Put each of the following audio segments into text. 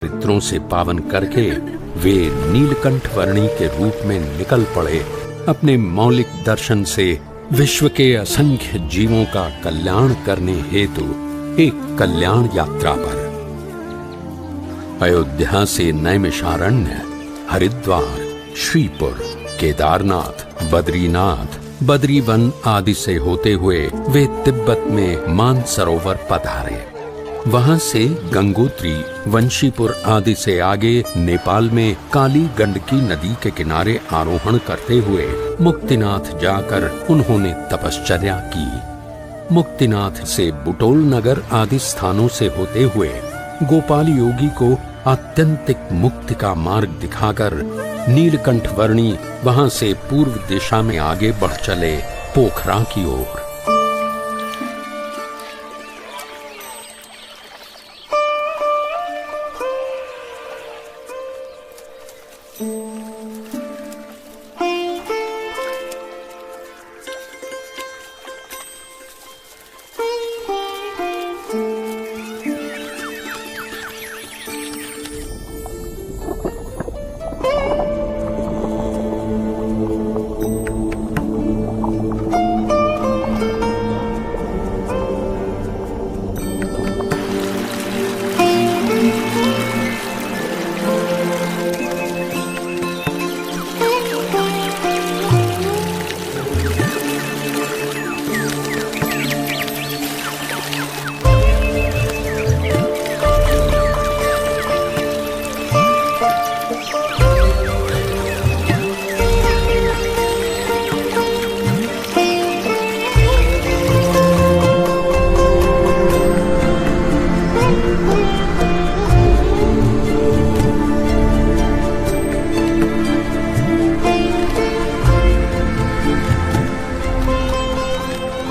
पितरों से पावन करके वे नीलकंठ वर्णी के रूप में निकल पड़े अपने मौलिक दर्शन से विश्व के असंख्य जीवों का कल्याण करने हेतु एक कल्याण यात्रा पर। अयोध्या से नैमिषारण्य, हरिद्वार, श्रीपुर, केदारनाथ, बद्रीनाथ, बद्रीवन आदि से होते हुए वे तिब्बत में मानसरोवर पधारे। वहां से गंगोत्री, वंशीपुर आदि से आगे नेपाल में काली गंडकी नदी के किनारे आरोहण करते हुए मुक्तिनाथ जाकर उन्होंने तपश्चर्या की। मुक्तिनाथ से बुटोल नगर आदि स्थानों से होते हुए गोपाल योगी को आत्यंतिक मुक्ति का मार्ग दिखाकर नीलकंठ वर्णी वहां से पूर्व दिशा में आगे बढ़ चले पोखरा की ओर।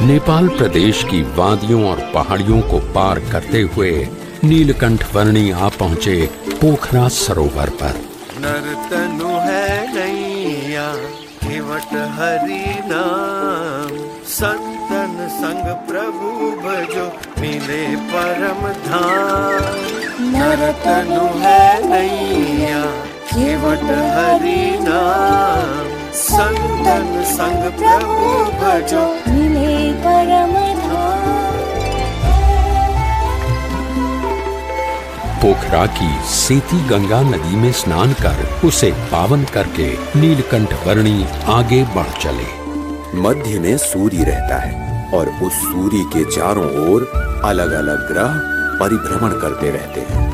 नेपाल प्रदेश की वादियों और पहाड़ियों को पार करते हुए नीलकंठ वर्णी आ पहुँचे पोखरा सरोवर पर। नरतनु है नैया केवट हरि नाम, संतन संग प्रभु भजो मिले परम धाम। नरतनु है नैया केवट हरि नाम, संतन संग प्रभु भजो मिले परम धाम। पोखरा की सेती गंगा नदी में स्नान कर उसे पावन करके नीलकंठ वर्णी आगे बढ़ चले। मध्य में सूर्य रहता है और उस सूर्य के चारों ओर अलग अलग ग्रह परिभ्रमण करते रहते हैं।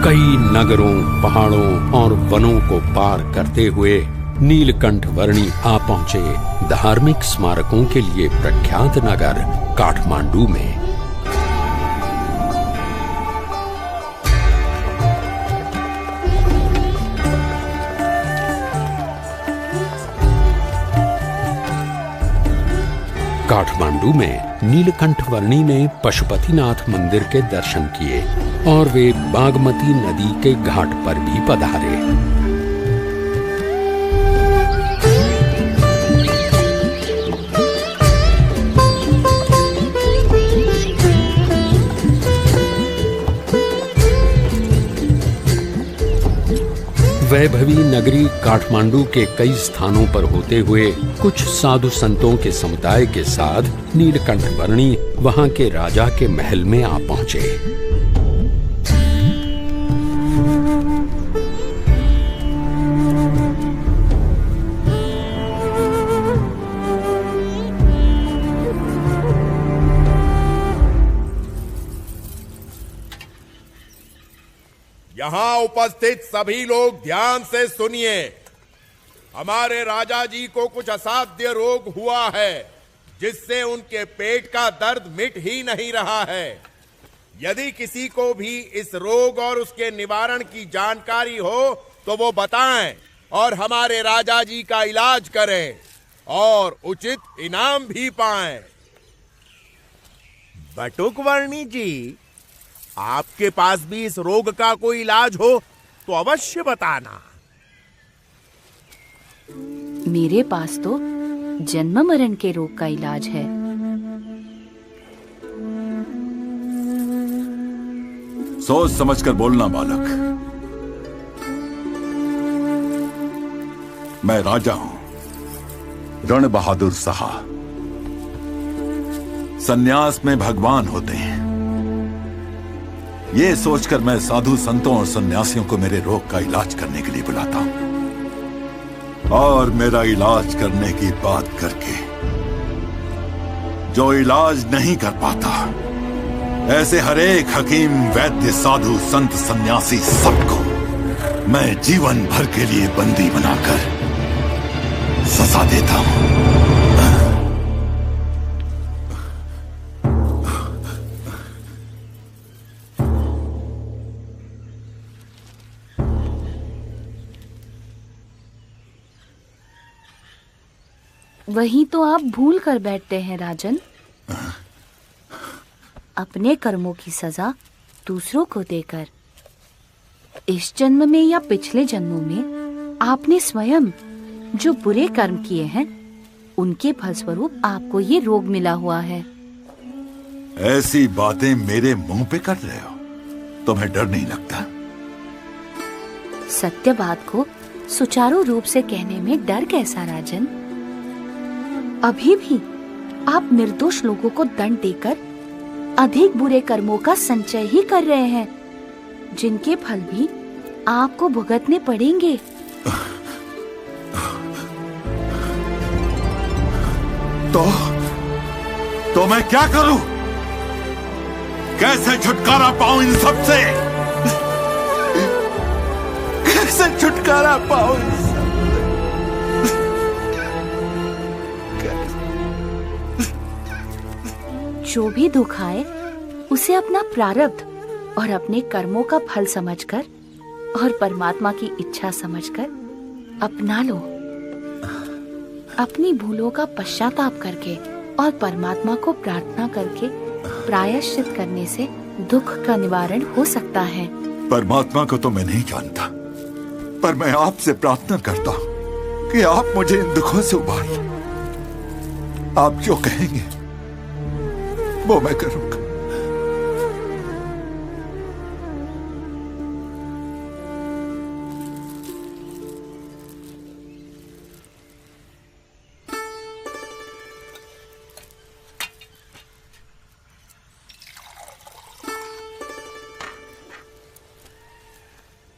कई नगरों, पहाड़ों और वनों को पार करते हुए नीलकंठ वर्णी आ पहुंचे धार्मिक स्मारकों के लिए प्रख्यात नगर काठमांडू में। काठमांडू में नीलकंठ वर्णी ने पशुपतिनाथ मंदिर के दर्शन किए और वे बागमती नदी के घाट पर भी पधारे। वैभवी नगरी काठमांडू के कई स्थानों पर होते हुए कुछ साधु संतों के समुदाय के साथ नीलकंठ वर्णी वहां के राजा के महल में आ पहुंचे। यहाँ उपस्थित सभी लोग ध्यान से सुनिए। हमारे राजा जी को कुछ असाध्य रोग हुआ है जिससे उनके पेट का दर्द मिट ही नहीं रहा है। यदि किसी को भी इस रोग और उसके निवारण की जानकारी हो तो वो बताएं और हमारे राजा जी का इलाज करें और उचित इनाम भी पाएं। बटुकवर्णी जी, आपके पास भी इस रोग का कोई इलाज हो तो अवश्य बताना। मेरे पास तो जन्म मरण के रोग का इलाज है। सोच समझकर बोलना बालक। मैं राजा हूं, रण बहादुर साहा। सन्यास में भगवान होते हैं। ये सोचकर मैं साधु संतों और सन्यासियों को मेरे रोग का इलाज करने के लिए बुलाता हूं। और मेरा इलाज करने की बात करके जो इलाज नहीं कर पाता, ऐसे हरेक हकीम, वैद्य, साधु, संत, सन्यासी सबको मैं जीवन भर के लिए बंदी बनाकर सजा देता हूं। वही तो आप भूल कर बैठते हैं राजन। अपने कर्मों की सजा दूसरों को देकर इस जन्म में या पिछले जन्मों में आपने स्वयं जो बुरे कर्म किए हैं, उनके फलस्वरूप आपको ये रोग मिला हुआ है। ऐसी बातें मेरे मुंह पे कर रहे हो, तुम्हें डर नहीं लगता? सत्य बात को सुचारू रूप से कहने में डर कैसा राजन? अभी भी आप निर्दोष लोगों को दंड देकर अधिक बुरे कर्मों का संचय ही कर रहे हैं, जिनके फल भी आपको भुगतने पड़ेंगे। तो मैं क्या करूं? कैसे छुटकारा पाऊं इन सब से? कैसे छुटकारा पाऊं इन सब? जो भी दुख आए उसे अपना प्रारब्ध और अपने कर्मों का फल समझकर और परमात्मा की इच्छा समझकर अपना लो। अपनी भूलों का पश्चाताप करके और परमात्मा को प्रार्थना करके प्रायश्चित करने से दुख का निवारण हो सकता है। परमात्मा को तो मैं नहीं जानता, पर मैं आपसे प्रार्थना करता हूं कि आप मुझे इन दुखों से उबारिए। आप जो कहेंगे वो मैं करूंगा।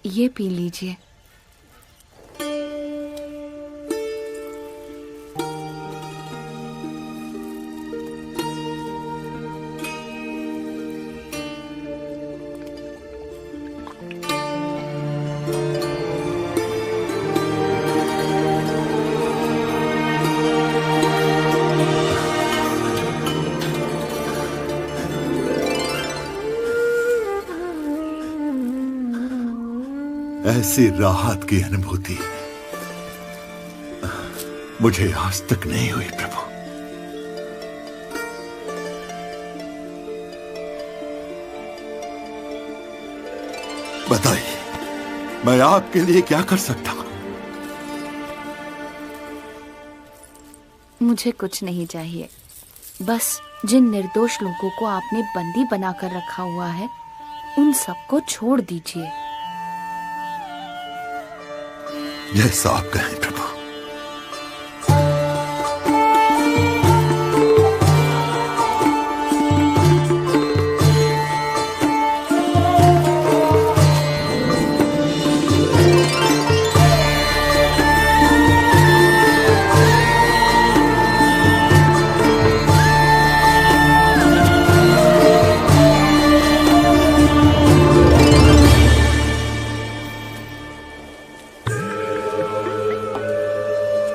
ये पी लीजिए। ऐसी राहत की अनुभूति मुझे आज तक नहीं हुई प्रभु। बताइए, मैं आपके लिए क्या कर सकता हूं? मुझे कुछ नहीं चाहिए, बस जिन निर्दोष लोगों को आपने बंदी बनाकर रखा हुआ है, उन सबको छोड़ दीजिए। जैसा आप कहें प्रभु।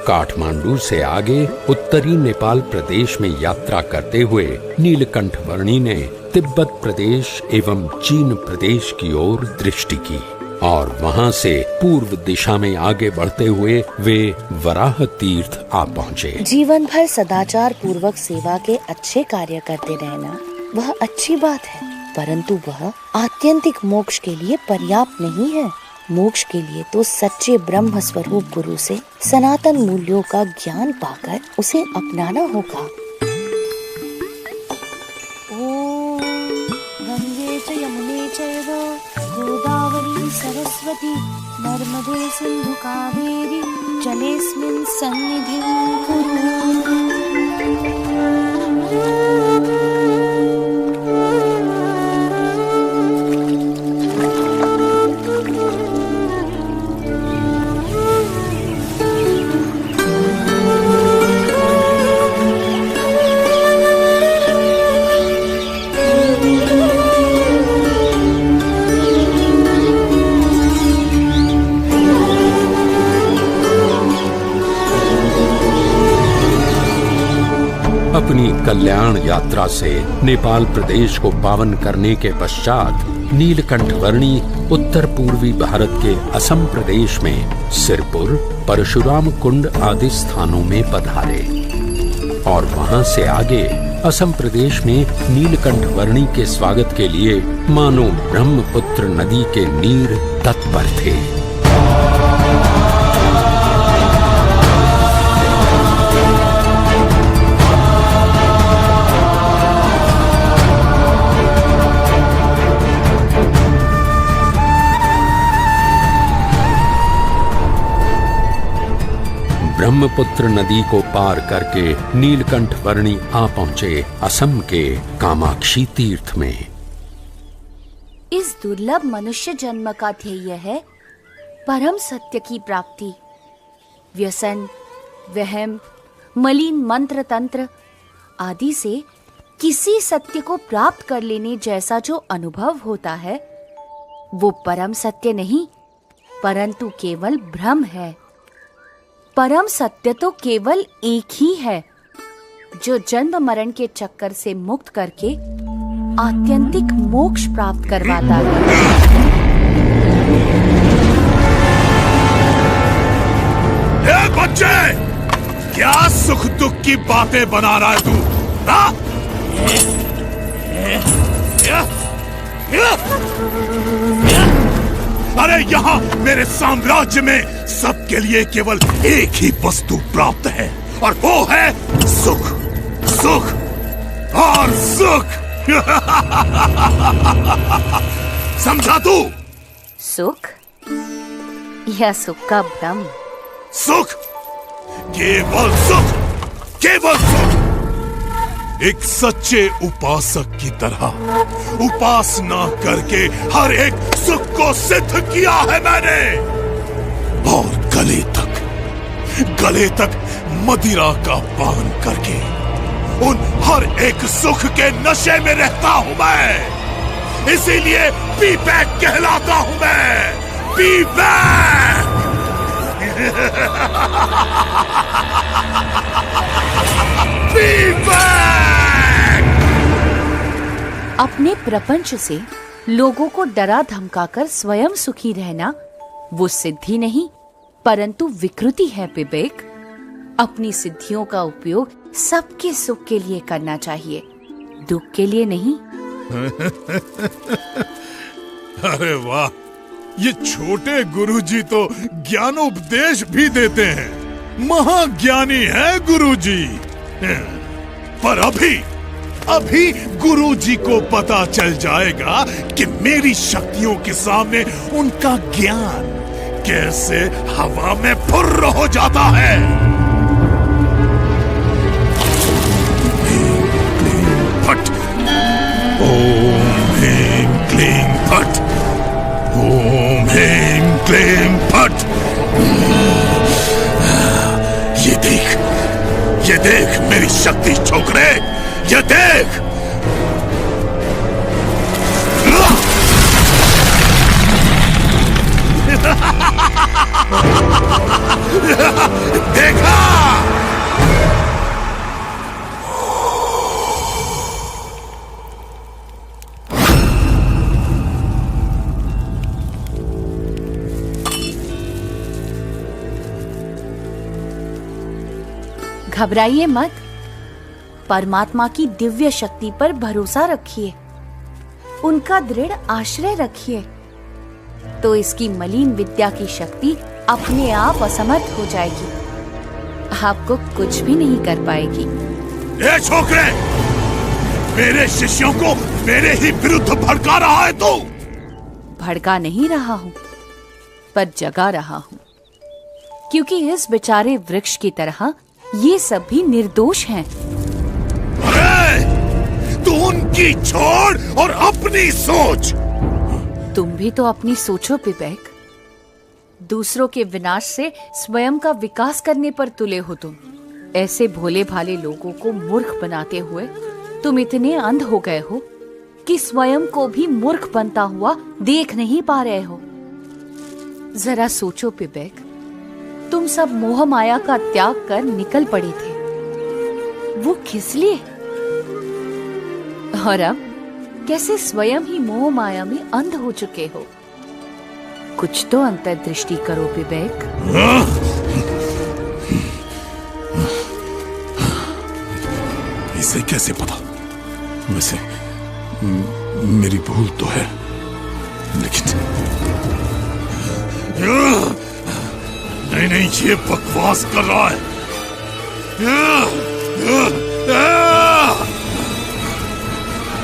काठमांडू से आगे उत्तरी नेपाल प्रदेश में यात्रा करते हुए नीलकंठ वर्णी ने तिब्बत प्रदेश एवं चीन प्रदेश की ओर दृष्टि की और वहां से पूर्व दिशा में आगे बढ़ते हुए वे वराह तीर्थ आ पहुँचे। जीवन भर सदाचार पूर्वक सेवा के अच्छे कार्य करते रहना वह अच्छी बात है, परंतु वह आत्यंतिक मोक्ष के लिए पर्याप्त नहीं है। मोक्ष के लिए तो सच्चे ब्रह्म स्वरूप गुरु से सनातन मूल्यों का ज्ञान पाकर उसे अपनाना होगा। ओम गंगे च यमुने चैव गोदावरी सरस्वती नर्मदे सिन्धु कावेरी जलेऽस्मिन् सन्निधिं कुरु। अपनी कल्याण यात्रा से नेपाल प्रदेश को पावन करने के पश्चात नीलकंठ वर्णी उत्तर पूर्वी भारत के असम प्रदेश में सिरपुर, परशुराम कुंड आदि स्थानों में पधारे और वहां से आगे असम प्रदेश में नीलकंठ वर्णी के स्वागत के लिए मानो ब्रह्मपुत्र नदी के नीर तत्पर थे। ब्रह्मपुत्र नदी को पार करके नीलकंठ वर्णी आ पहुंचे असम के कामाक्षी तीर्थ में। इस दुर्लभ मनुष्य जन्म का ध्येय है परम सत्य की प्राप्ति। व्यसन, वहम, मलिन मंत्र तंत्र आदि से किसी सत्य को प्राप्त कर लेने जैसा जो अनुभव होता है वो परम सत्य नहीं परंतु केवल भ्रम है। परम सत्य तो केवल एक ही है जो जन्म मरण के चक्कर से मुक्त करके आत्यंतिक मोक्ष प्राप्त करवाता है। बच्चे, क्या सुख दुख की बातें बना रहा है तू? अरे यहाँ मेरे साम्राज्य में सबके लिए केवल एक ही वस्तु प्राप्त है और वो है सुख, सुख और सुख। समझा तू? सुख या सुख का भ्रम? सुख, केवल सुख, केवल सुख। एक सच्चे उपासक की तरह उपासना करके हर एक सुख को सिद्ध किया है मैंने और गले तक मदिरा का पान करके उन हर एक सुख के नशे में रहता हूं मैं। इसीलिए पी बैक कहलाता हूं मैं, पी बैक। P back. अपने प्रपंच से लोगों को डरा धमकाकर स्वयं सुखी रहना वो सिद्धि नहीं परंतु विकृति है विवेक। अपनी सिद्धियों का उपयोग सबके सुख के लिए करना चाहिए, दुख के लिए नहीं। अरे वाह, ये छोटे गुरुजी तो ज्ञानोपदेश भी देते हैं। महाज्ञानी है गुरुजी। पर अभी गुरुजी को पता चल जाएगा कि मेरी शक्तियों के सामने उनका ज्ञान कैसे हवा में फुर्र हो जाता है। फट। ओम ह्रीं क्लीं फट। ओम ह्रीं क्लीं फट। ये देख मेरी शक्ति छोकरे, ये देख। देखा? घबराइए मत, परमात्मा की दिव्य शक्ति पर भरोसा रखिए, उनका दृढ़ आश्रय रखिए, तो इसकी मलिन विद्या की शक्ति अपने आप असमर्थ हो जाएगी, आपको कुछ भी नहीं कर पाएगी। ए छोकरे, मेरे शिष्यों को मेरे ही विरुद्ध भड़का रहा है तू? भड़का नहीं रहा हूं, पर जगा रहा हूं, क्योंकि इस बेचारे वृक्ष की तरह ये सब भी निर्दोष हैं। अरे, तू उनकी छोड़ और अपनी सोच। तुम भी तो अपनी सोचो पिबेक। दूसरों के विनाश से स्वयं का विकास करने पर तुले हो तुम। ऐसे भोले भाले लोगों को मूर्ख बनाते हुए तुम इतने अंध हो गए हो कि स्वयं को भी मूर्ख बनता हुआ देख नहीं पा रहे हो। जरा सोचो पिबेक, तुम सब मोह माया का त्याग कर निकल पड़े थे, वो किस लिए? और अब कैसे स्वयं ही मोह माया में अंध हो चुके हो? कुछ तो अंतर्दृष्टि करो पिबेक। इसे कैसे पता? वैसे मेरी भूल तो है, लेकिन नहीं, ये बकवास कर रहा है।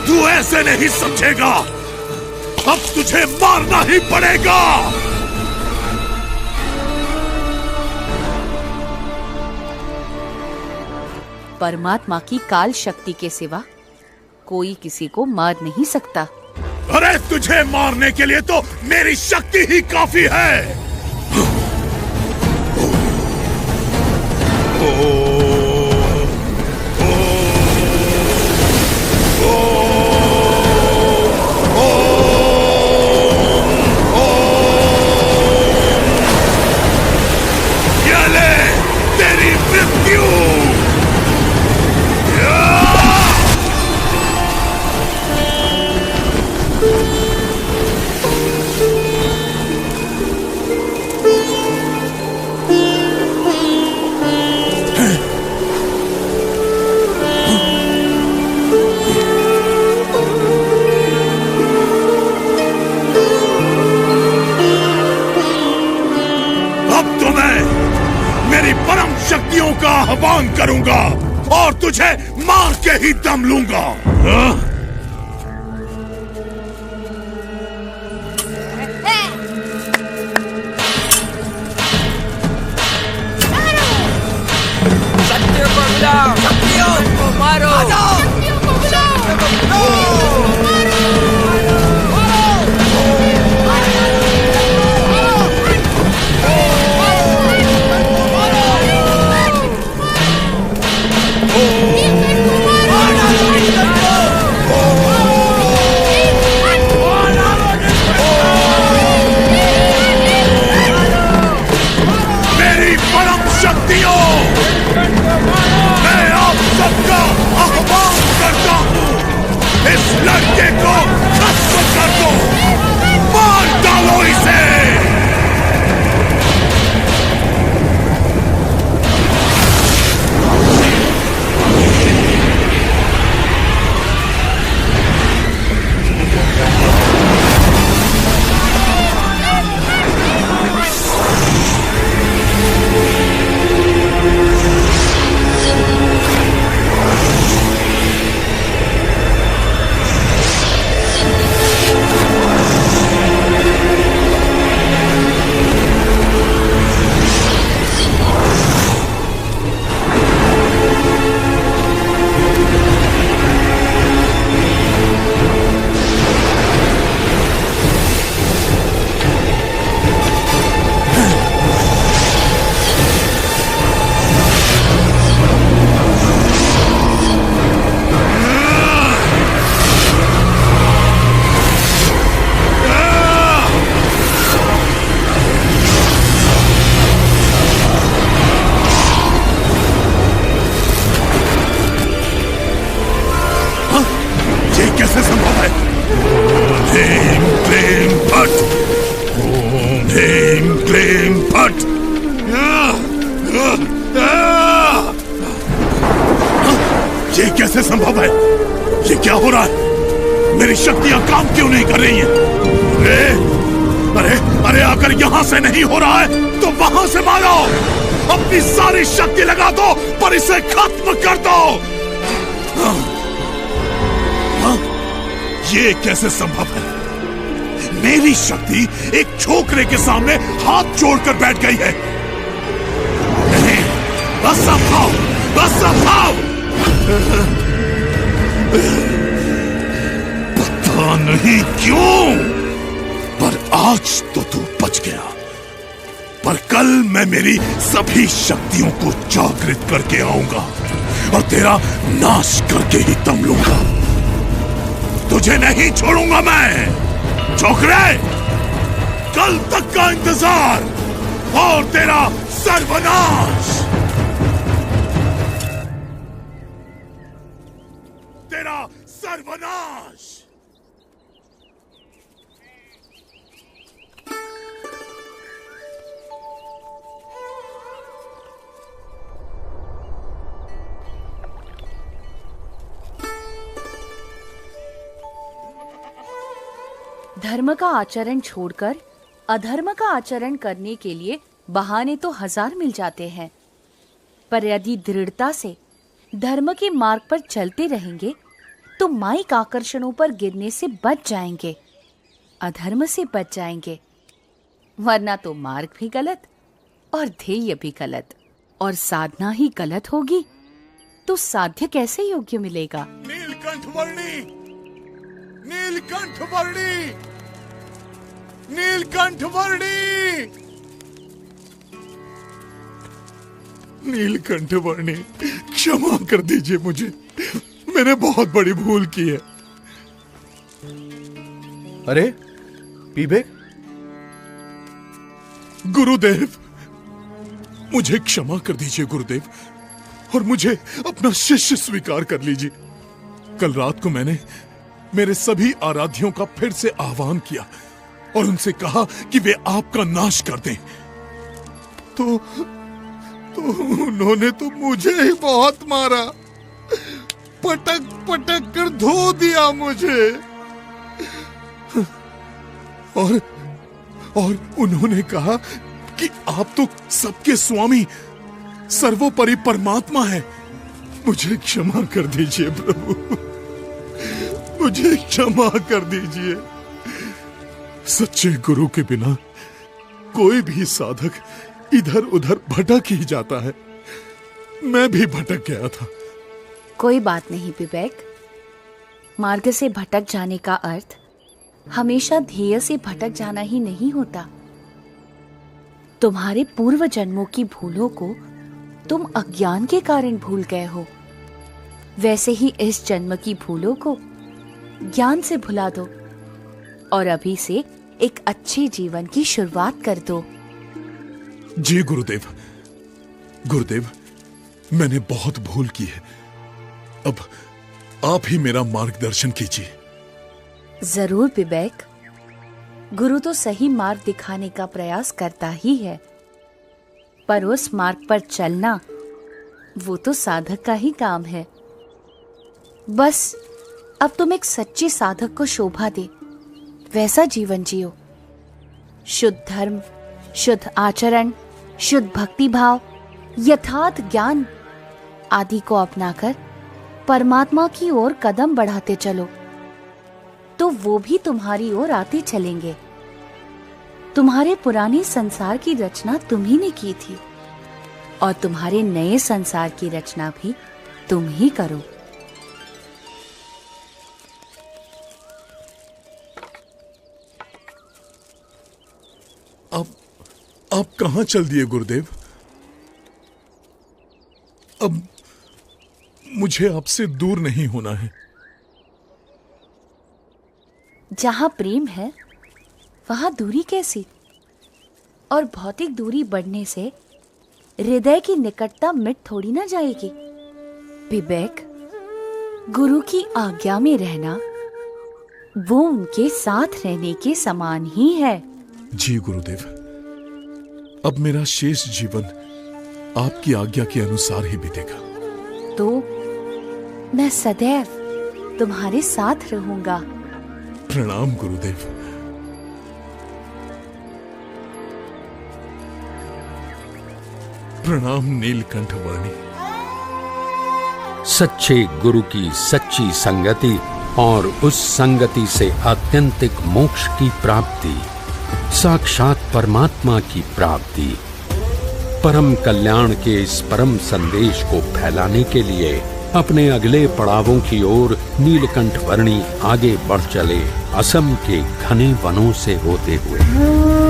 तू ऐसे नहीं समझेगा, अब तुझे मारना ही पड़ेगा। परमात्मा की काल शक्ति के सिवा कोई किसी को मार नहीं सकता। अरे, तुझे मारने के लिए तो मेरी शक्ति ही काफी है। ये ले तेरी मृत्यु। शक्तियों का आह्वान करूंगा और तुझे मार के ही दम लूंगा। शक्तियों को बुलाओ, शक्तियों को मारो, शक्तियों को बुलाओ, लड़के को खत्म कर दो, मार डालो इसे। कैसे संभव है? भीम क्लीम फट, ओम भीम क्लीम फट। ये कैसे संभव है? ये क्या हो रहा है? मेरी शक्तियां काम क्यों नहीं कर रही हैं? अरे अगर यहां से नहीं हो रहा है तो वहां से मारो। अपनी सारी शक्ति लगा दो पर इसे खत्म कर दो। ये कैसे संभव है? मेरी शक्ति एक छोकरे के सामने हाथ जोड़कर बैठ गई है। नहीं, बस अब खाओ, बस अब खाओ। पता नहीं क्यों, पर आज तो तू बच गया, पर कल मैं मेरी सभी शक्तियों को जागृत करके आऊंगा और तेरा नाश करके ही दम लूंगा। तुझे नहीं छोड़ूंगा मैं छोकरे। कल तक का इंतजार और तेरा सर्वनाश, तेरा सर्वनाश। धर्म का आचरण छोड़कर अधर्म का आचरण करने के लिए बहाने तो 1000 मिल जाते हैं, पर यदि दृढ़ता से धर्म के मार्ग पर चलते रहेंगे तो माइक आकर्षणों पर गिरने से बच जाएंगे, अधर्म से बच जाएंगे। वरना तो मार्ग भी गलत और ध्येय भी गलत, और साधना ही गलत होगी तो साध्य कैसे योग्य मिलेगा? नीलकंठ वर्णी, नीलकंठ वर्णी, नीलकंठ वर्णी, नीलकंठ वर्णी, क्षमा कर दीजिए मुझे, मैंने बहुत बड़ी भूल की है। अरे पीबेक, गुरुदेव, मुझे क्षमा कर दीजिए गुरुदेव, और मुझे अपना शिष्य स्वीकार कर लीजिए। कल रात को मैंने मेरे सभी आराध्यों का फिर से आह्वान किया और उनसे कहा कि वे आपका नाश कर दें, तो उन्होंने तो मुझे ही बहुत मारा, पटक पटक कर धो दिया मुझे, और उन्होंने कहा कि आप तो सबके स्वामी, सर्वोपरि परमात्मा है। मुझे क्षमा कर दीजिए प्रभु, मुझे क्षमा कर दीजिए। सच्चे गुरु के बिना कोई भी साधक इधर उधर भटक ही जाता है। मैं भी भटक गया था। कोई बात नहीं विवेक, मार्ग से भटक जाने का अर्थ हमेशा ध्येय से भटक जाना ही नहीं होता। तुम्हारे पूर्व जन्मों की भूलों को तुम अज्ञान के कारण भूल गए हो, वैसे ही इस जन्म की भूलों को ज्ञान से भुला दो और अभी से एक अच्छे जीवन की शुरुआत कर दो। जी गुरुदेव, गुरुदेव, मैंने बहुत भूल की है। अब आप ही मेरा मार्गदर्शन कीजिए। जरूर विवेक, गुरु तो सही मार्ग दिखाने का प्रयास करता ही है, पर उस मार्ग पर चलना वो तो साधक का ही काम है। बस अब तुम एक सच्चे साधक को शोभा दे वैसा जीवन जियो। शुद्ध धर्म, शुद्ध आचरण, शुद्ध भक्ति भाव, यथार्थ ज्ञान आदि को अपनाकर परमात्मा की ओर कदम बढ़ाते चलो, तो वो भी तुम्हारी ओर आते चलेंगे। तुम्हारे पुराने संसार की रचना तुम ही ने की थी और तुम्हारे नए संसार की रचना भी तुम ही करो। आप कहां चल दिए गुरुदेव? अब मुझे आपसे दूर नहीं होना है। जहां प्रेम है वहां दूरी कैसी? और भौतिक दूरी बढ़ने से हृदय की निकटता मिट थोड़ी ना जाएगी। विवेक, गुरु की आज्ञा में रहना वो उनके साथ रहने के समान ही है। जी गुरुदेव, अब मेरा शेष जीवन आपकी आज्ञा के अनुसार ही बीतेगा। तो मैं सदैव तुम्हारे साथ रहूंगा। प्रणाम गुरुदेव। प्रणाम नीलकंठ वर्णी। सच्चे गुरु की सच्ची संगति और उस संगति से आत्यंतिक मोक्ष की प्राप्ति, साक्षात परमात्मा की प्राप्ति। परम कल्याण के इस परम संदेश को फैलाने के लिए अपने अगले पड़ावों की ओर नीलकंठ वर्णी आगे बढ़ चले, असम के घने वनों से होते हुए।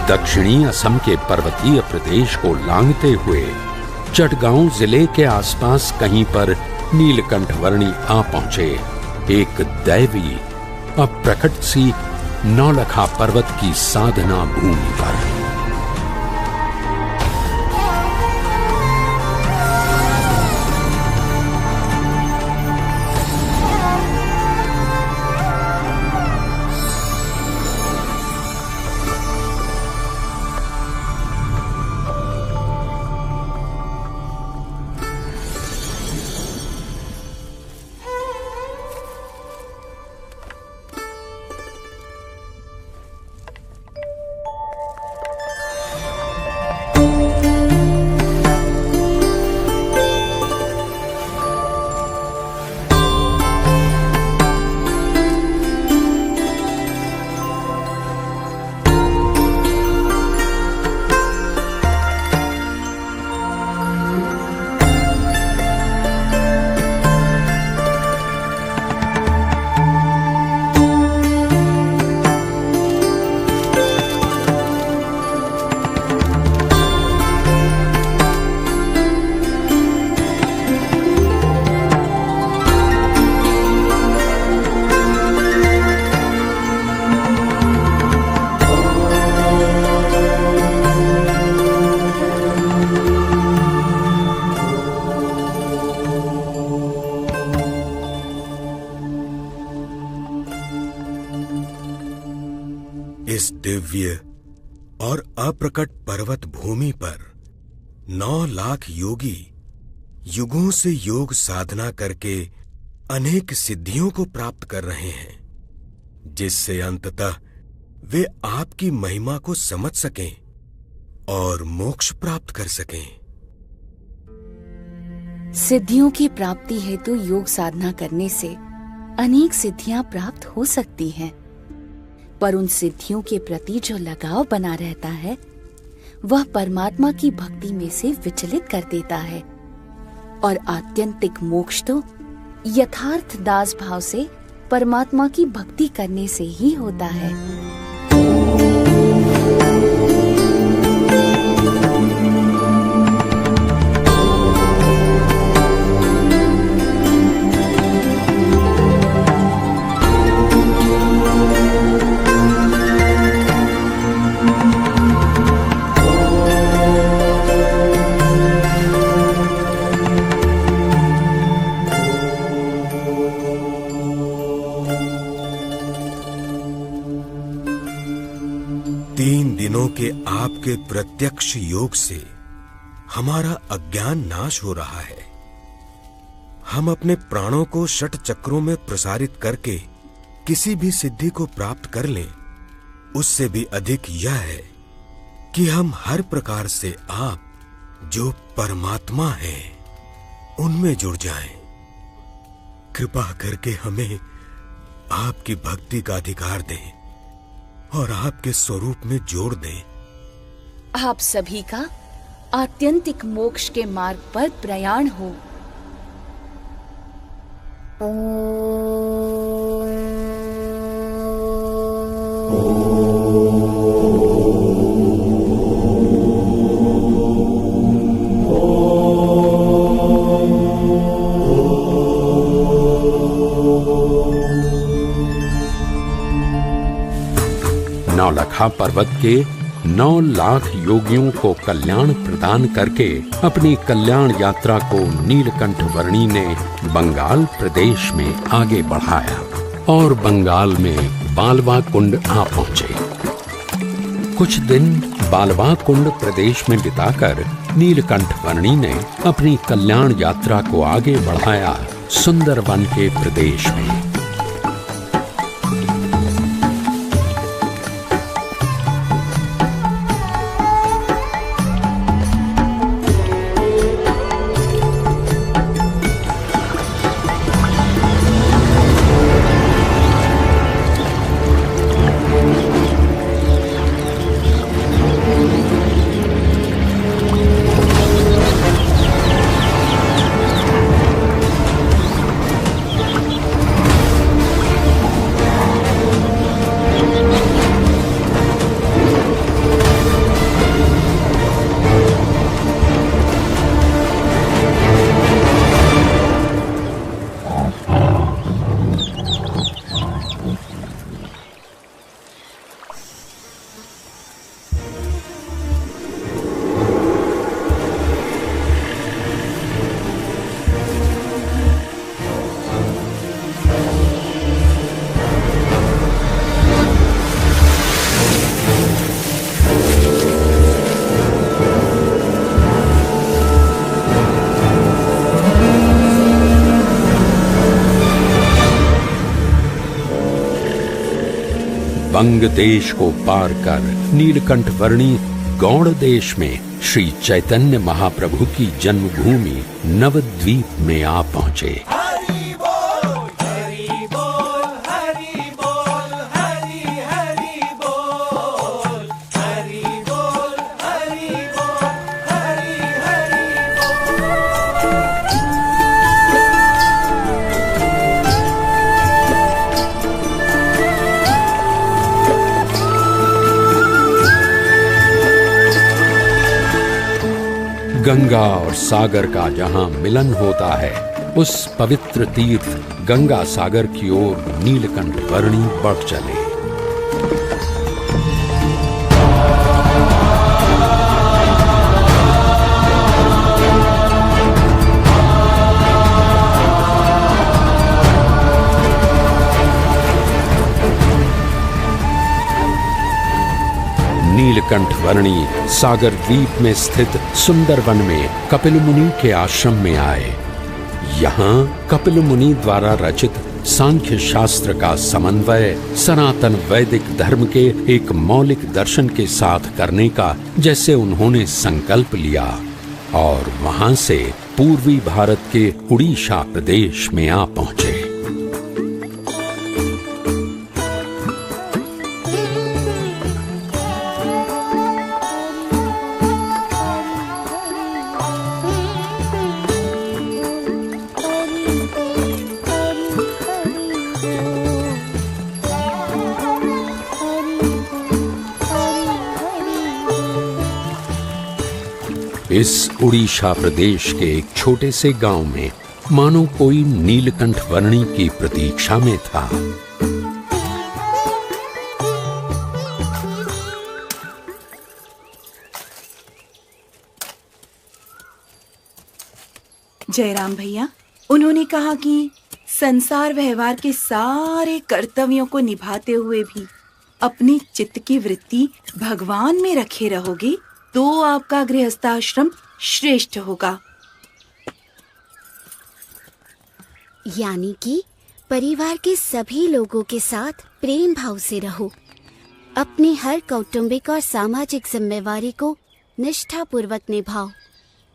दक्षिणी असम के पर्वतीय प्रदेश को लांघते हुए चटगांव जिले के आसपास कहीं पर नीलकंठ वर्णी आ पहुंचे, एक दैवी अप्रकट सी नौलखा पर्वत की साधना भूमि पर। इस दिव्य और अप्रकट पर्वत भूमि पर 9 लाख योगी युगों से योग साधना करके अनेक सिद्धियों को प्राप्त कर रहे हैं, जिससे अंततः वे आपकी महिमा को समझ सकें और मोक्ष प्राप्त कर सकें। सिद्धियों की प्राप्ति हेतु योग साधना करने से अनेक सिद्धियां प्राप्त हो सकती हैं, पर उन सिद्धियों के प्रति जो लगाव बना रहता है वह परमात्मा की भक्ति में से विचलित कर देता है, और आत्यंतिक मोक्ष तो यथार्थ दास भाव से परमात्मा की भक्ति करने से ही होता है। के आपके प्रत्यक्ष योग से हमारा अज्ञान नाश हो रहा है। हम अपने प्राणों को षट चक्रों में प्रसारित करके किसी भी सिद्धि को प्राप्त कर लें, उससे भी अधिक यह है कि हम हर प्रकार से आप जो परमात्मा हैं उनमें जुड़ जाएं। कृपा करके हमें आपकी भक्ति का अधिकार दें और आपके स्वरूप में जोड़ दें। आप सभी का आत्यंतिक मोक्ष के मार्ग पर प्रयाण हो। नौलखा पर्वत के 9 लाख योगियों को कल्याण प्रदान करके अपनी कल्याण यात्रा को नीलकंठ वर्णी ने बंगाल प्रदेश में आगे बढ़ाया। और बंगाल में बालवा कुंड आ पहुंचे। कुछ दिन बालवा कुंड प्रदेश में बिताकर नीलकंठ वर्णी ने अपनी कल्याण यात्रा को आगे बढ़ाया सुंदरवन के प्रदेश में। बंग देश को पार कर नीलकंठ वर्णी गौड़ देश में श्री चैतन्य महाप्रभु की जन्मभूमि नवद्वीप में आ पहुंचे। गंगा और सागर का जहां मिलन होता है, उस पवित्र तीर्थ गंगा सागर की ओर नीलकंठ वर्णी बढ़ चले। नीलकंठ वर्णी सागर द्वीप में स्थित सुंदरवन में कपिल मुनि के आश्रम में आए। यहाँ कपिल मुनि द्वारा रचित सांख्य शास्त्र का समन्वय सनातन वैदिक धर्म के एक मौलिक दर्शन के साथ करने का जैसे उन्होंने संकल्प लिया और वहां से पूर्वी भारत के उड़ीसा प्रदेश में आ पहुंचे। इस उड़ीसा प्रदेश के एक छोटे से गांव में मानो कोई नीलकंठ वर्णी की प्रतीक्षा में था। जयराम भैया, उन्होंने कहा कि संसार व्यवहार के सारे कर्तव्यों को निभाते हुए भी अपनी चित्त की वृत्ति भगवान में रखे रहोगे तो आपका गृहस्थाश्रम श्रेष्ठ होगा। यानी कि परिवार के सभी लोगों के साथ प्रेम भाव से रहो, अपनी हर कौटुंबिक और सामाजिक जिम्मेवारी को निष्ठा पूर्वक निभाओ,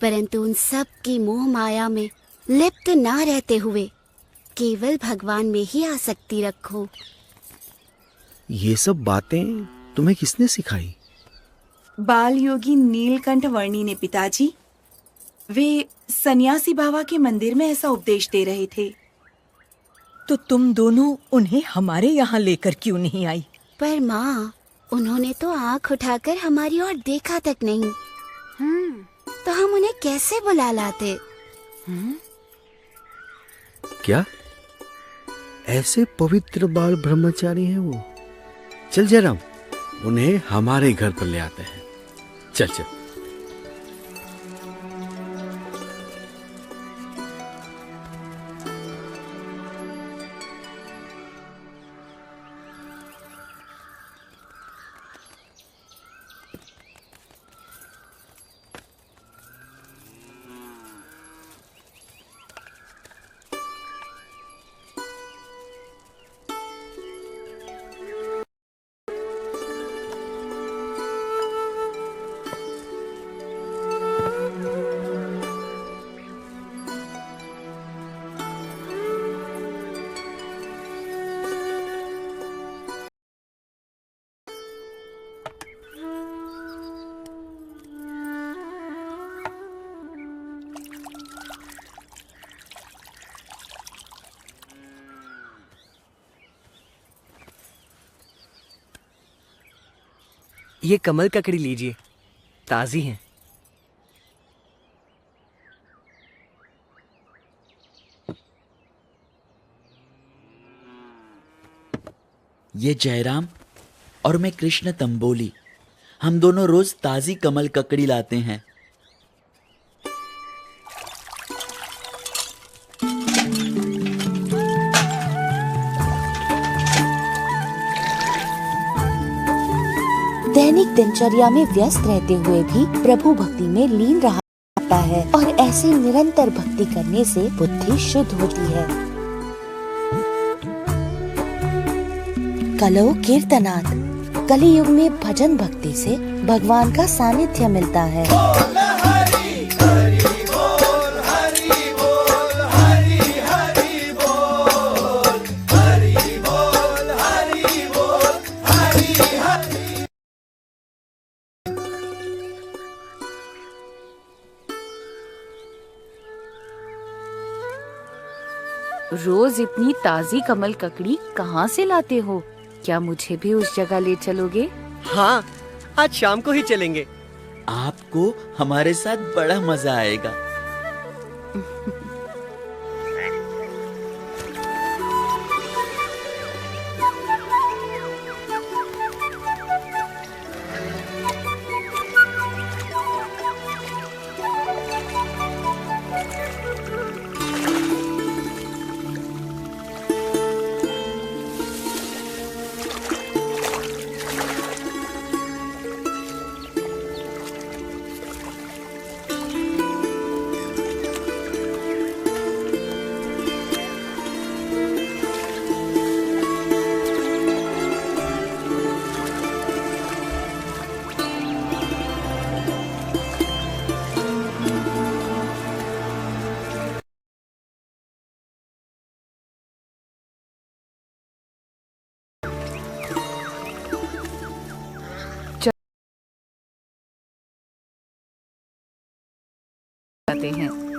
परंतु उन सब की मोह माया में लिप्त ना रहते हुए केवल भगवान में ही आसक्ति रखो। ये सब बातें तुम्हें किसने सिखाई? बाल योगी नीलकंठ वर्णी ने पिताजी। वे सन्यासी बाबा के मंदिर में ऐसा उपदेश दे रहे थे। तो तुम दोनों उन्हें हमारे यहाँ लेकर क्यों नहीं आई? पर माँ, उन्होंने तो आँख उठाकर हमारी ओर देखा तक नहीं। तो हम उन्हें कैसे बुला लाते? क्या ऐसे पवित्र बाल ब्रह्मचारी हैं वो? चल जयराम, उन्हें हमारे घर पर ले आते हैं। चल चल। ये कमल ककड़ी लीजिए, ताजी हैं। ये जयराम और मैं कृष्ण तंबोली, हम दोनों रोज ताजी कमल ककड़ी लाते हैं। दैनिक दिनचर्या में व्यस्त रहते हुए भी प्रभु भक्ति में लीन रहा है और ऐसे निरंतर भक्ति करने से बुद्धि शुद्ध होती है। कलौ कीर्तनात्, कली युग में भजन भक्ति से भगवान का सानिध्य मिलता है। रोज इतनी ताजी कमल ककड़ी कहाँ से लाते हो? क्या मुझे भी उस जगह ले चलोगे? हाँ, आज शाम को ही चलेंगे। आपको हमारे साथ बड़ा मजा आएगा। हैं